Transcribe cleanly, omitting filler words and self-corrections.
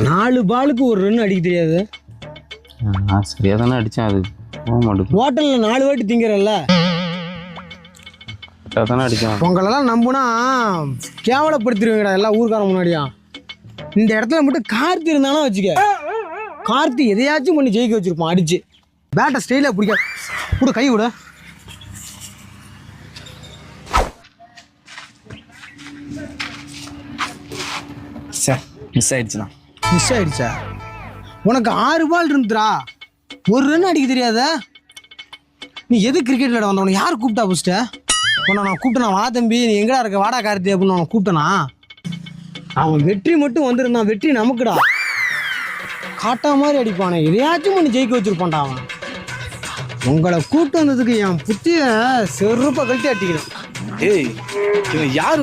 நாலு பாலுக்கு ஒரு ரன் அடிக்க தெரியாது. நான் சரியா தானே அடித்தேன், அது போக மாட்டேங்குது. ஹோட்டலில் 4 வாட்டி திங்கிறல்ல, கரெக்டாக தானே அடித்தேன். உங்களெல்லாம் நம்புனா கேவலப்படுத்திடுவீங்கடா எல்லா ஊருக்காரன் முன்னாடியா. இந்த இடத்துல மட்டும் கார்த்தி இருந்தாலும் வச்சுக்க, கார்த்தி எதையாச்சும் பண்ணி ஜெயிக்க வச்சிருப்பான் அடிச்சு. பேட்டை ஸ்டைலாக பிடிக்க கூட கை விட. Sir miss ஆயிடுச்சுண்ணா. மிஸ் ஆயிடுச்சா? உனக்கு 6 பால் இருந்துடா, ஒரு ரன் அடிக்க தெரியாத. நீ எது கிரிக்கெட் விளையாட வந்த? உனக்கு யார் கூப்பிட்டா ஃபஸ்ட்டு? உன்னை நான் கூப்பிட்டேனா? வா தம்பி நீ எங்கடா இருக்க, வாடா கார்த்தி அப்படின்னு அவனை கூப்பிட்டேனா? அவன் வெற்றி மட்டும் வந்திருந்தான், வெற்றி நமக்குடா. காட்டா மாதிரி அடிப்பானே, எதையாச்சும் பண்ணி ஜெயிக்க வச்சிருப்பான்டா அவன். உங்களை கூப்பிட்டு வந்ததுக்கு என் புத்திய செருப்பை கழட்டி அட்டிக்கிறேன். ஏய் இவன் யாரு?